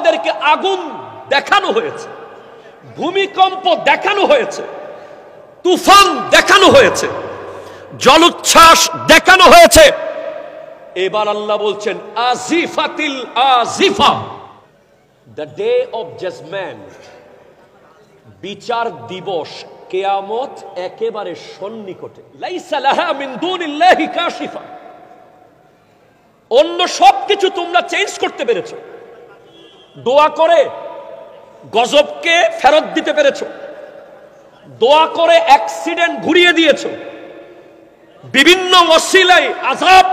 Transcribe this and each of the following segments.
তোমাদেরকে আগুন দেখানো হয়েছে, ভূমিকম্প দেখানো হয়েছে, তুফান দেখানো হয়েছে, জলোচ্ছ্বাস দেখানো হয়েছে। এবার আল্লাহ বলছেন আজিফাতিল আজিফা, দ্য ডে অফ জাজমেন্ট, বিচার দিবস, কিয়ামত একেবারে সন্নিকটে। লাইসা লাহা মিন দুনিল্লাহি কাশিফা, অন্য সবকিছু তোমরা চেঞ্জ করতে পেরেছো, দোয়া করে গজবকে ফেরত দিতে পেরেছো, দোয়া করে অ্যাক্সিডেন্ট ঘুরিয়ে দিয়েছো, বিভিন্ন ওসিলায় আযাব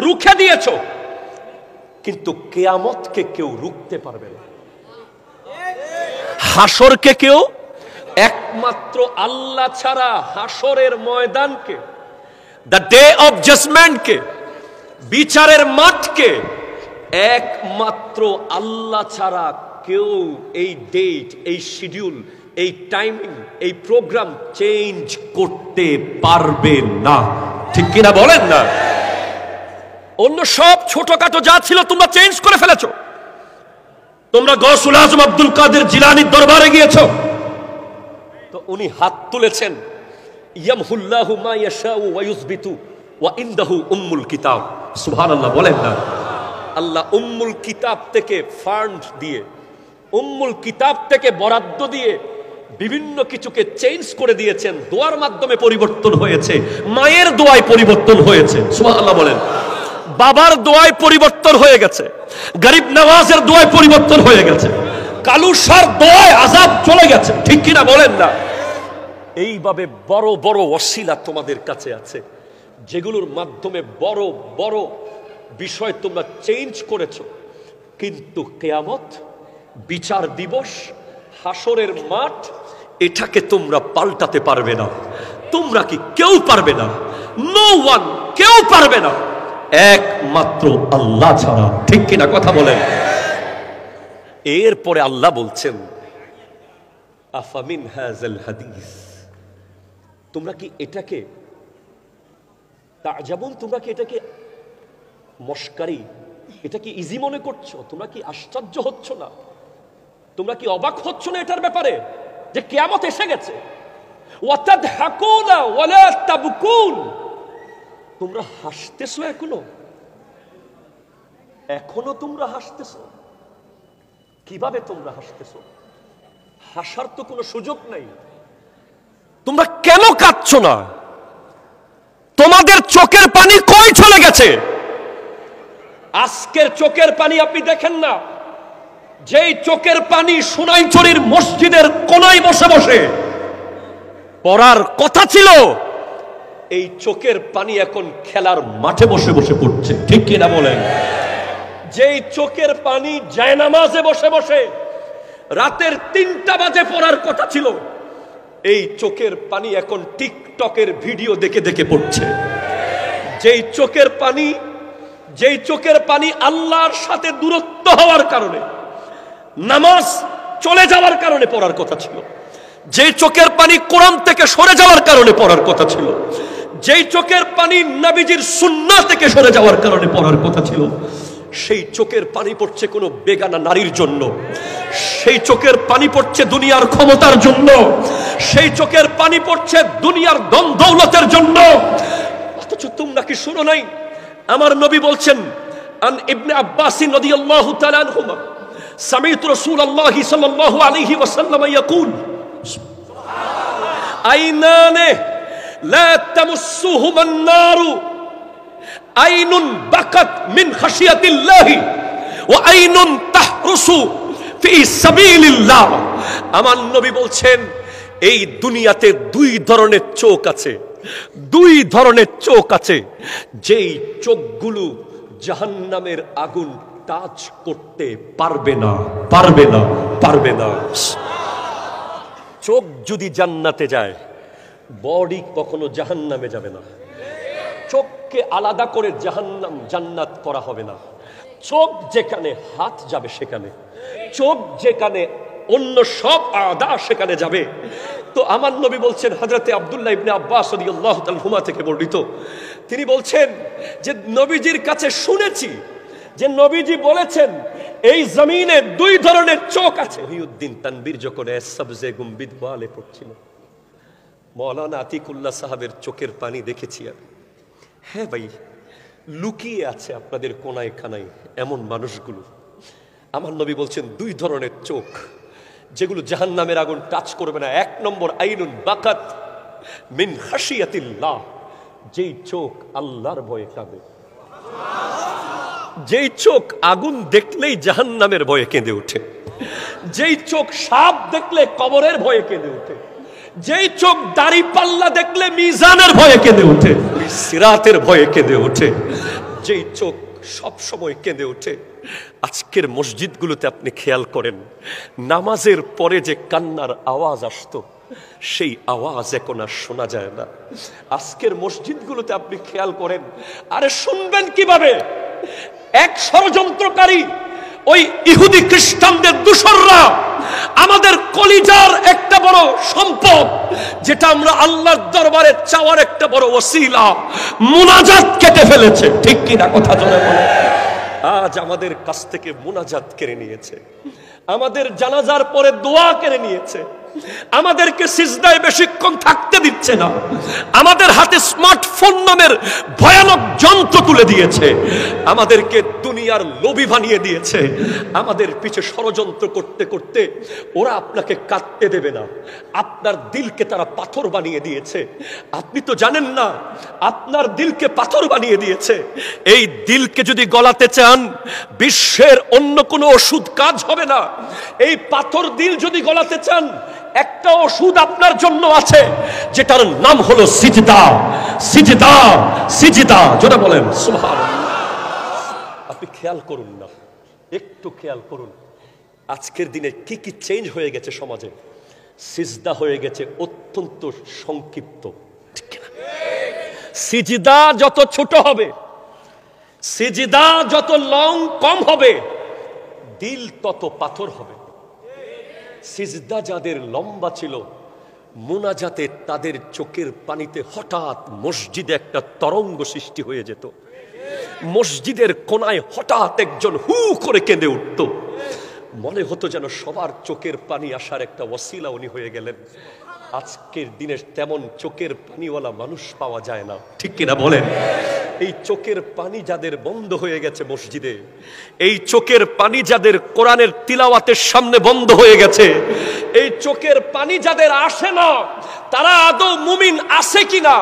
রুখে দিয়েছো, কিন্তু কিয়ামতকে কেউ রুখতে পারবে না। হাসরকে কেউ, একমাত্র আল্লাহ ছাড়া হাসরের ময়দানকে, দ্য ডে অফ জাজমেন্টকে, বিচারের মাঠকে একমাত্র আল্লাহ ছাড়া কেউ এই ডেট, এই শিডিউল, এই টাইমিং, এই প্রোগ্রাম চেঞ্জ করতে পারবে না। ঠিক কিনা বলেন না? অন্য সব ছোটখাটো যা ছিল তোমরা চেঞ্জ করে ফেলেছো। তোমরা গৌসুল আজম আব্দুল কাদের জিলানীর দরবারে গিয়েছো, তো উনি হাত তুলেছেন, ইয়ামহুল্লাহু মা ইয়াশাউ ওয়া ইউসবিতু ওয়া ইনদাহু উম্মুল কিতাব। সুবহানাল্লাহ বলেন না? আল্লাহ উম্মুল কিতাব থেকে ফান্ড দিয়ে, উম্মুল কিতাব থেকে বরাদ্দ দিয়ে বিভিন্ন কিছুকে চেঞ্জ করে দিয়েছেন। দোয়ার মাধ্যমে পরিবর্তন হয়েছে, মায়ের দোয়ায় পরিবর্তন হয়েছে। সুবহানাল্লাহ বলেন। বাবার দোয়ায় পরিবর্তন হয়ে গেছে, গরিব নওয়াজের দোয়ায় পরিবর্তন হয়ে গেছে, কালুসার দোয়ায় আযাব চলে গেছে। ঠিক কিনা বলেন না? এইভাবে বড় বড় ওসিলা তোমাদের কাছে আছে, যেগুলোর মাধ্যমে বড় বড় বিষয় তোমরা চেঞ্জ করেছো, কিন্তু কিয়ামত, বিচার দিবস, হাসরের মাঠ, এটাকে তোমরা পাল্টাতে পারবে না। তোমরা কি কেউ পারবে না? নো ওয়ান, কেউ পারবে না, একমাত্র আল্লাহ ছাড়া। ঠিক কিনা কথা বলেন? এরপরে আল্লাহ বলছেন আফামিন হাযাল হাদিস, তোমরা কি এটাকে তাজাবুন, তোমরা কি এটাকে মস্কারি, এটা কি ইজি মনে করছো? তোমরা কি আশ্চর্য হচ্ছ না? তোমরা কি অবাক হচ্ছ না এটার ব্যাপারে যে কিয়ামত এসে গেছে? ওয়াতাদহাকুনা ওয়ালা তাবকুন, তোমরা হাসতেছো এখনো, এখনো তোমরা হাসতেছো। কিভাবে তোমরা হাসতেছো? হাসার তো কোনো সুযোগ নাই। তোমরা কেন কাঁদছো না? তোমাদের চোখের পানি কই চলে গেছে? আজকের চোখের পানি আপনি দেখেন না, যেই চোখের পানি সোনাইছড়ির মসজিদের কোনায় বসে বসে পড়ার কথা ছিল, এই চোখের পানি এখন খেলার মাঠে বসে বসে পড়ছে। ঠিক কিনা বলেন? যেই চোখের পানি জায়নামাজে বসে বসে রাতের 3টা বাজে পড়ার কথা ছিল, এই চোখের পানি এখন টিকটকের ভিডিও দেখে দেখে পড়ছে। যেই চোখের পানি আল্লাহর সাথে দূরত্ব হওয়ার কারণে, নামাজ চলে যাওয়ার কারণে পড়ার কথা ছিল, যেই চোখের পানি কোরআন থেকে সরে যাওয়ার কারণে পড়ার কথা ছিল, যেই চোখের পানি নবীজির সুন্নাহ থেকে সরে যাওয়ার কারণে পড়ার কথা ছিল, সেই চোখের পানি পড়ছে কোনো বেগানা নারীর জন্য, সেই চোখের পানি পড়ছে দুনিয়ার ক্ষমতার জন্য, সেই চোখের পানি পড়ছে দুনিয়ার ধন দৌলতের জন্য। অথচ তোমরা কি শুনো নাই? আমার নবী বলছেন, আন ইবনে আব্বাস রাদিয়াল্লাহু তাআলা আনহুমা সামি'তু রাসূলুল্লাহ সাল্লাল্লাহু আলাইহি ওয়াসাল্লাম ইয়াকুল আইনানে লা তামাসসুহুমা আন-নারু, আইনুন বাকাত মিন খাশিয়াতিল্লাহি ওয়া আইনুন তাহরুসু ফি সাবিলিল্লাহ। আমার নবী বলছেন, এই দুনিয়াতে 2 ধরনের চোখ আছে, 2 ধরনের চোখ আছে, যেই চোখগুলো জাহান্নামের আগুন টাচ করতে পারবে না, পারবে না, পারবে না। চোখ যদি জান্নাতে যায়, বডি কখনো জাহান্নামে যাবে না। চোখকে আলাদা করে জাহান্নাম জান্নাত করা হবে না। চোখ যেখানে, হাত যাবে সেখানে, চোখ যেখানে, অন্য সব আদা সেখানে যাবে। তো আমার নবী বলছেন, হযরতে আব্দুল্লাহ ইবনে আব্বাস রাদিয়াল্লাহু তাআলা আনহুমা থেকে বর্ণিত, তিনি বলছেন যে নবীজির কাছে শুনেছি যে নবীজি বলেছেন, এই জমিনে দুই ধরনের চোখ আছে। মহিউদ্দিন তানবীর যখন সবজে গুম্বিদ ওয়ালে পড়ছিল, মৌলানা আতিকুল্লাহ সাহাবের চোখের পানি দেখেছি আমি। হ্যাঁ ভাই, লুকিয়ে আছে আপনাদের কোনায় কানায় এমন মানুষগুলো। আমার নবী বলছেন দুই ধরনের চোখ যেগুলো জাহান্নামের আগুন টাচ করবে না। এক নম্বর, আইনুন বাকাত মিন খাশিয়াতিল্লাহ, যেই চোখ আল্লাহর ভয়ে কাঁদে। যেই চোখ আগুন দেখলেই জাহান্নামের ভয়ে কেঁদে ওঠে, যেই চোখ সাপ দেখলে কবরের ভয়ে কেঁদে ওঠে, যেই চোখ দাড়ি পাল্লা দেখলে মিজানের ভয়ে কেঁদে ওঠে, সিরাতের ভয়ে কেঁদে ওঠে, যেই চোখ সব সময় কেঁদে ওঠে। আজকের মসজিদগুলোতে আপনি খেয়াল করেন, নামাজের পরে যে কান্নার আওয়াজ আসতো সেই আওয়াজ এখন আর শোনা যায় না। আজকের মসজিদগুলোতে আপনি খেয়াল করেন, আরে শুনবেন কিভাবে? এক ষড়যন্ত্রকারী ওই ইহুদি খ্রিস্টানদের দূষররা আমাদের কলিজার একটা বড় সম্পদ, যেটা আমরা আল্লাহর দরবারে চাওয়ার একটা বড় ওসিলা, মুনাজাত কেটে ফেলেছে। ঠিক কিনা কথা জোরে বলে? আজ আমাদের কাছ থেকে মুনাজাত কেড়ে নিয়েছে, আমাদের জানাজার পরে দোয়া কেড়ে নিয়েছে, আমাদেরকে সিজদায় বেশিক্ষণ থাকতে দিচ্ছে না, আমাদের হাতে স্মার্টফোন নামের ভয়ানক যন্ত্র তুলে দিয়েছে, আমাদেরকে দুনিয়ার লোভী বানিয়ে দিয়েছে। আমাদের পিছে ষড়যন্ত্র করতে করতে ওরা আপনাকে কাঁদতে দেবে না, আপনার দিলকে তারা পাথর বানিয়ে দিয়েছে। আপনি তো জানেন না আপনার দিলকে পাথর বানিয়ে দিয়েছে। এই দিলকে যদি গলাতে চান, বিশ্বের অন্য কোনো ওষুধ কাজ হবে না। এই পাথর দিল যদি গলাতে চান, একটা ওষুধ আপনার জন্য আছে, যেটার নাম হলো সিজদা। সিজদা, সিজদা, যেটা বলেন সুবহানাল্লাহ। আপনি খেয়াল করুন না, একটু খেয়াল করুন, আজকের দিনে কি কি চেঞ্জ হয়ে গেছে সমাজে। সিজদা হয়ে গেছে অত্যন্ত সংক্ষিপ্ত। সিজদা যত ছোট হবে, সিজদা যত লং কম হবে, দিল তত পাথর হবে। সিজদা যাদের লম্বা ছিল, মুনাজাতে তাদের চোখের পানিতে হঠাৎ মসজিদে একটা তরঙ্গ সৃষ্টি হয়ে যেত। মসজিদের কোনায় হঠাৎ একজন হু করে কেঁদে উঠত, মনে হতো যেন সবার চোখের পানি আসার একটা ওসিলা উনি হয়ে গেলেন। আজকের দিনে তেমন চোখের পানিওয়ালা মানুষ পাওয়া যায় না। ঠিক কিনা বলেন? এই চোখের পানি যাদের বন্ধ হয়ে গেছে মসজিদে, এই চোখের পানি যাদের কোরআনের তিলাওয়াতের সামনে বন্ধ হয়ে গেছে, এই চোখের পানি যাদের আসে না, তারা আদৌ মুমিন আছে কিনা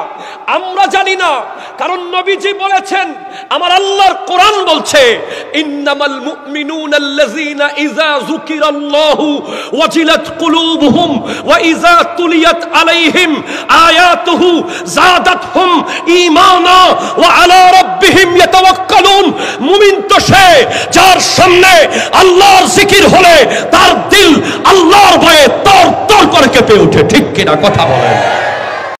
আমরা জানি না। কারণ নবীজি বলেছেন, আমার আল্লাহর কোরআন বলছে, ইন্নামাল মুমিনুনা আল্লাযীনা ইযা যুকিরাল্লাহু ওয়াজিলাত কুলুবুহুম ওয়া ইযা তুলিয়াত আলাইহিম আয়াতুহু যাদাতহুম ঈমানা ওয়া আলা রাব্বিহিম ইয়াতাওয়াক্কালুন। মুমিন তো সে যার সামনে আল্লাহর জিকির হলে তার দিল আল্লাহর ভয়ে তর তর করে কেঁপে ওঠে। ঠিক কিনা কথা বলেন?